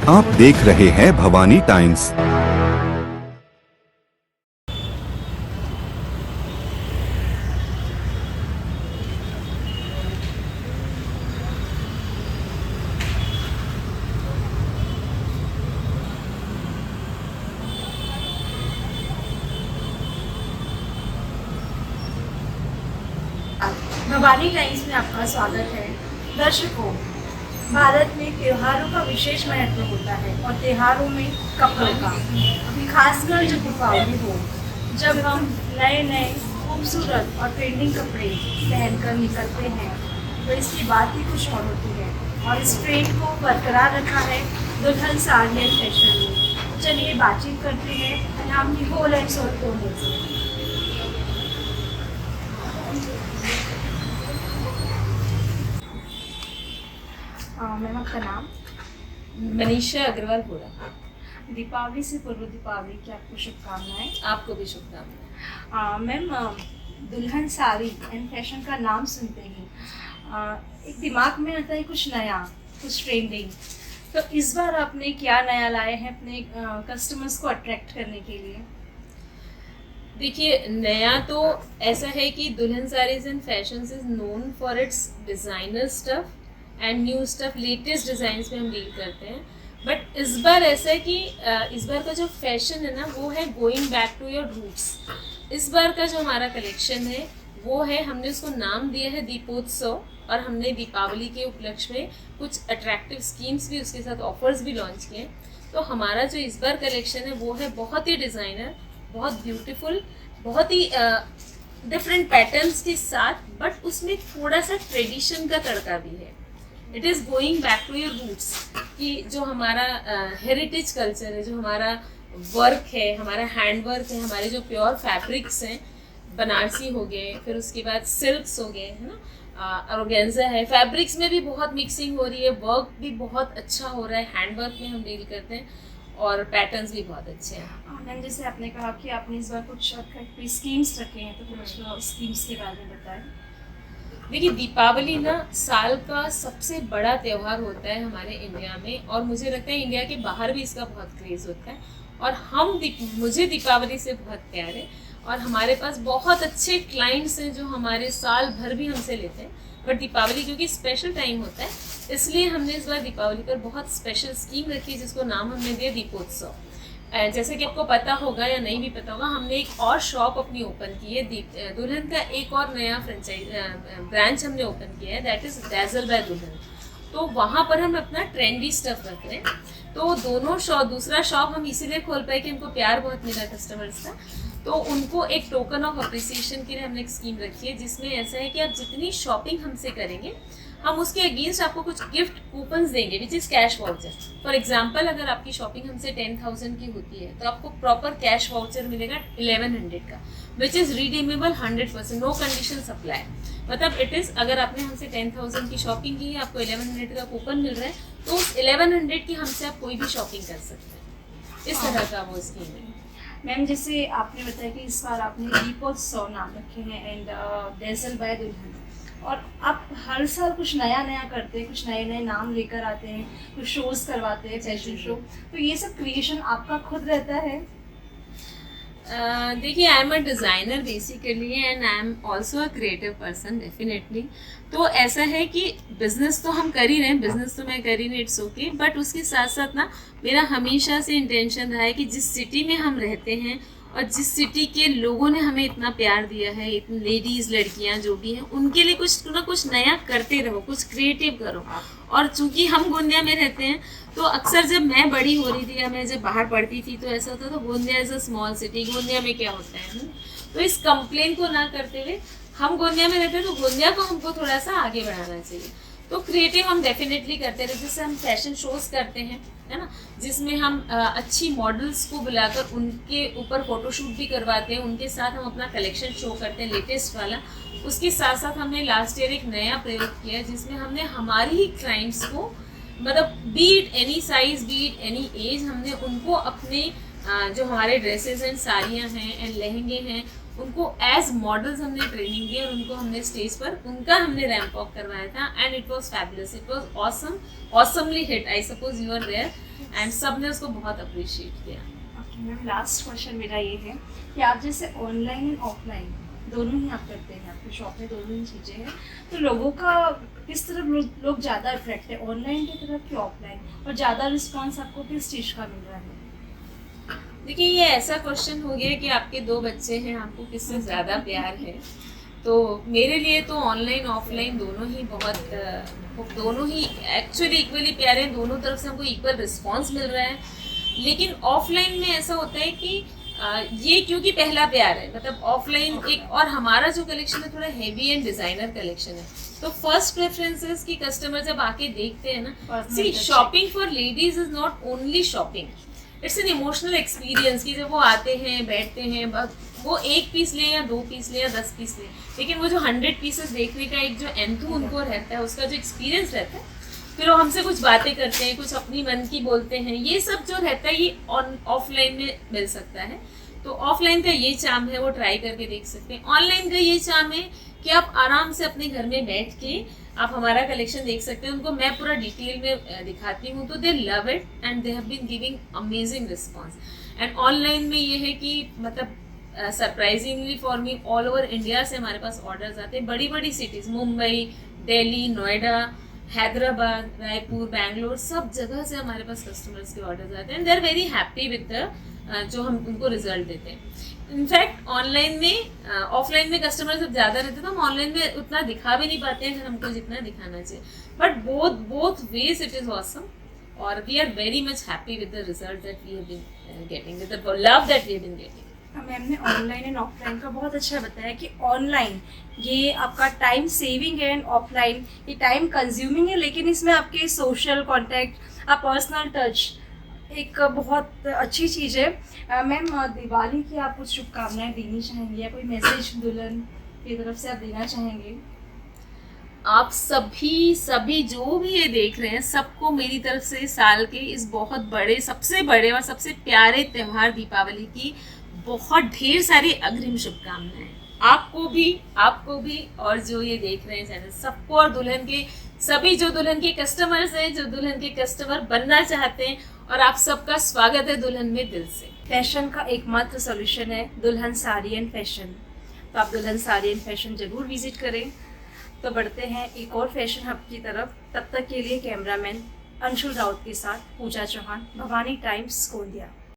आप देख रहे हैं भवानी टाइम्स। भवानी टाइम्स में आपका स्वागत है। दर्शकों, भारत में त्योहारों का विशेष महत्व होता है और त्योहारों में कपड़ों का, खासकर जब दीपावली हो, जब हम नए नए खूबसूरत और ट्रेंडिंग कपड़े पहनकर निकलते हैं तो इसकी बात ही कुछ और होती है। और इस ट्रेंड को बरकरार रखा है दुल्हन साड़ी एंड फैशन में। चलिए बातचीत करते हैं नाम की होल एंड सोल ओनर से। मैम आपका नाम? मनीषा अग्रवाल बोला। दीपावली से पूर्व दीपावली की आपको शुभकामनाएं। आपको भी शुभकामनाएं। मैम, दुल्हन साड़ी एंड फैशन का नाम सुनते ही एक दिमाग में आता है कुछ नया, कुछ ट्रेंडिंग। तो इस बार आपने क्या नया लाए हैं अपने कस्टमर्स को अट्रैक्ट करने के लिए? देखिए, नया तो ऐसा है कि दुल्हन saris and fashion is known for its designer stuff and new stuff, latest designs में हम डील करते हैं। बट इस बार ऐसा है कि इस बार का जो फैशन है ना, वो है going back to your roots. इस बार का जो हमारा कलेक्शन है वो है, हमने उसको नाम दिया है दीपोत्सव, और हमने दीपावली के उपलक्ष्य में कुछ अट्रैक्टिव स्कीम्स भी, उसके साथ ऑफर्स भी लॉन्च किए। तो हमारा जो इस बार कलेक्शन है वो है बहुत ही डिज़ाइनर, बहुत ब्यूटीफुल, बहुत ही डिफरेंट पैटर्न्स के साथ, बट उसमें थोड़ा सा ट्रेडिशन का तड़का भी है। It is going back to your roots, कि जो हमारा हेरिटेज कल्चर है, जो हमारा वर्क है, हमारा हैंड वर्क है, हमारे जो प्योर फैब्रिक्स हैं, बनारसी हो गए, फिर उसके बाद सिल्क्स हो गए, है ना, ऑर्गेन्जा है, फैब्रिक्स में भी बहुत मिक्सिंग हो रही है, वर्क भी बहुत अच्छा हो रहा है, हैंड वर्क में हम डील करते हैं, और पैटर्न्स भी बहुत अच्छे हैं। मैम, जैसे आपने कहा कि आपने इस बार कुछ स्कीम्स रखे हैं, तो कुछ स्कीम्स के बारे में बताएं। देखिए, दीपावली ना साल का सबसे बड़ा त्यौहार होता है हमारे इंडिया में, और मुझे लगता है इंडिया के बाहर भी इसका बहुत क्रेज़ होता है। और मुझे दीपावली से बहुत प्यार है, और हमारे पास बहुत अच्छे क्लाइंट्स हैं जो हमारे साल भर भी हमसे लेते हैं। बट दीपावली क्योंकि स्पेशल टाइम होता है, इसलिए हमने इस बार दीपावली पर बहुत स्पेशल स्कीम रखी है, जिसको नाम हमने दिया दीपोत्सव। जैसे कि आपको पता होगा या नहीं भी पता होगा, हमने एक और शॉप अपनी ओपन की है, दुल्हन का एक और नया ब्रांच हमने ओपन किया है, दैट इज़ डेज़ल बाय दुल्हन। तो वहाँ पर हम अपना ट्रेंडी स्टफ रख रहे हैं। तो दूसरा शॉप हम इसीलिए खोल पाए कि हमको प्यार बहुत मिला कस्टमर्स का। तो उनको एक टोकन ऑफ अप्रिसिएशन के लिए हमने एक स्कीम रखी है, जिसमें ऐसा है कि आप जितनी शॉपिंग हमसे करेंगे, हम उसके अगेंस्ट आपको कुछ गिफ्ट कूपन्स देंगे, which is cash voucher. For example, अगर आपकी शॉपिंग हमसे 10,000 की होती है, तो आपको प्रॉपर कैश वाउचर मिलेगा 1100 का, which is redeemable 100%, no condition apply. मतलब इट इज़, अगर आपने हमसे 10,000 की शॉपिंग की है, आपको 1100 का कूपन मिल रहा है, तो उस 1100 की हमसे आप कोई भी शॉपिंग कर सकते हैं। इस तरह का वो स्कीम है। मैम, जैसे आपने बताया कि इस बार आपने दीपोत्सव नाम रखे हैं एंड डेज़ल बाय दुल्हन, और आप हर साल कुछ नया नया करते हैं, कुछ नए नए नाम लेकर आते हैं, कुछ शोज़ करवाते हैं, फैशन शो। तो ये सब क्रिएशन आपका खुद रहता है? देखिए, I am a designer basically, and I am also a creative person definitely. तो ऐसा है कि बिजनेस तो हम कर ही रहे हैं, बिजनेस तो मैं कर ही रही, इट्स ओके। बट उसके साथ साथ ना, मेरा हमेशा से इंटेंशन रहा है कि जिस सिटी में हम रहते हैं और जिस सिटी के लोगों ने हमें इतना प्यार दिया है, इतनी लेडीज़, लड़कियां जो भी हैं, उनके लिए कुछ ना कुछ नया करते रहो, कुछ क्रिएटिव करो। और चूंकि हम गोंदिया में रहते हैं, तो अक्सर जब मैं बड़ी हो रही थी या मैं जब बाहर पढ़ती थी, तो ऐसा होता था, Gondia is a small city, Gondia में क्या होता है। तो इस कंप्लेन को ना करते हुए, हम गोंदिया में रहते हैं तो गोंदिया को हमको थोड़ा सा आगे बढ़ाना चाहिए। तो क्रिएटिव हम डेफिनेटली करते रहे, जैसे हम फैशन शोज़ करते हैं, है ना, जिसमें हम अच्छी मॉडल्स को बुलाकर उनके ऊपर फोटोशूट भी करवाते हैं, उनके साथ हम अपना कलेक्शन शो करते हैं लेटेस्ट वाला। उसके साथ साथ हमने लास्ट ईयर एक नया प्रयोग किया, जिसमें हमने हमारी ही क्लाइंट्स को, मतलब beat any size, beat any age, हमने उनको अपने जो हमारे ड्रेसेस एंड साड़ियाँ हैं एंड लहंगे हैं, उनको एज मॉडल्स हमने ट्रेनिंग दी और उनको हमने स्टेज पर उनका हमने रैंप वॉक करवाया था and it was fabulous, it was awesome, awesomely hit. I suppose you are there and सब ने उसको बहुत अप्रिशिएट किया। ओके मैम, लास्ट क्वेश्चन मेरा ये है कि आप जैसे ऑनलाइन एंड ऑफलाइन दोनों ही आप करते हैं, आपकी शॉप में दोनों ही चीज़ें हैं, तो लोगों का किस तरफ लोग ज़्यादा अट्रैक्ट है, ऑनलाइन की तरफ कि ऑफलाइन, और ज़्यादा रिस्पॉन्स आपको किस चीज़ का मिल रहा है? देखिए ये ऐसा क्वेश्चन हो गया कि आपके 2 बच्चे हैं, आपको किससे ज़्यादा प्यार है। तो मेरे लिए तो ऑनलाइन ऑफलाइन दोनों ही एक्चुअली इक्वली प्यारे हैं, दोनों तरफ से हमको इक्वल रिस्पांस मिल रहा है। लेकिन ऑफलाइन में ऐसा होता है कि ये क्योंकि पहला प्यार है, मतलब ऑफलाइन एक, और हमारा जो कलेक्शन है थोड़ा हेवी एंड डिजाइनर कलेक्शन है, तो फर्स्ट प्रेफरेंसेस की कस्टमर जब आके देखते हैं ना, see shopping for ladies is not only shopping, it's an emotional experience कि जब वो आते हैं बैठते हैं, वो 1 पीस लें या 2 पीस लें या 10 पीस लें, लेकिन वो जो 100 पीसेस देखने का एक जो एंथू उनको रहता है, उसका जो एक्सपीरियंस रहता है, फिर वो हमसे कुछ बातें करते हैं, कुछ अपनी मन की बोलते हैं, ये सब जो रहता है ये ऑफलाइन में मिल सकता है। तो ऑफलाइन का ये चार्म है, वो ट्राई करके देख सकते हैं। ऑनलाइन का ये चार्म है कि आप आराम से अपने घर में बैठ के आप हमारा कलेक्शन देख सकते हैं, उनको मैं पूरा डिटेल में दिखाती हूँ, तो they love it and they have been giving amazing response. And online में ये है कि मतलब surprisingly for me all over India से हमारे पास ऑर्डर्स आते हैं, बड़ी बड़ी सिटीज़, मुंबई, दिल्ली, नोएडा, हैदराबाद, रायपुर, बैंगलोर, सब जगह से हमारे पास कस्टमर्स के ऑर्डर्स आते हैं। They are very happy with the जो हम उनको रिजल्ट देते हैं। इनफैक्ट ऑनलाइन में ऑफलाइन में कस्टमर जब ज़्यादा रहते हैं तो हम ऑनलाइन में उतना दिखा भी नहीं पाते हैं अगर हमको जितना दिखाना चाहिए, but both ways it is awesome और we are very much happy with the result that we have been getting, with the love that we have been getting. Ma'am ने ऑनलाइन एंड ऑफलाइन का बहुत अच्छा बताया कि online ये आपका time saving है एंड ऑफलाइन ये टाइम कंज्यूमिंग है, लेकिन इसमें आपके सोशल कांटेक्ट, पर्सनल टच एक बहुत अच्छी चीज़ है। मैम दिवाली की आप कुछ शुभकामनाएं देनी चाहेंगे या कोई मैसेज दुल्हन की तरफ से आप देना चाहेंगे? आप सभी जो भी ये देख रहे हैं, सबको मेरी तरफ से साल के इस बहुत बड़े, सबसे बड़े और सबसे प्यारे त्योहार दीपावली की बहुत ढेर सारी अग्रिम शुभकामनाएं। आपको भी और जो ये देख रहे हैं चैनल, सबको, और दुल्हन के सभी जो दुल्हन के कस्टमर्स हैं, जो दुल्हन के कस्टमर बनना चाहते हैं, और आप सबका स्वागत है दुल्हन में दिल से। फैशन का एकमात्र सॉल्यूशन है दुल्हन साड़ी एंड फैशन, तो आप दुल्हन साड़ी एंड फैशन जरूर विजिट करें। तो बढ़ते हैं एक और फैशन हब की तरफ, तब तक के लिए कैमरामैन अंशुल राउत के साथ पूजा चौहान, भवानी टाइम्स, गोंदिया।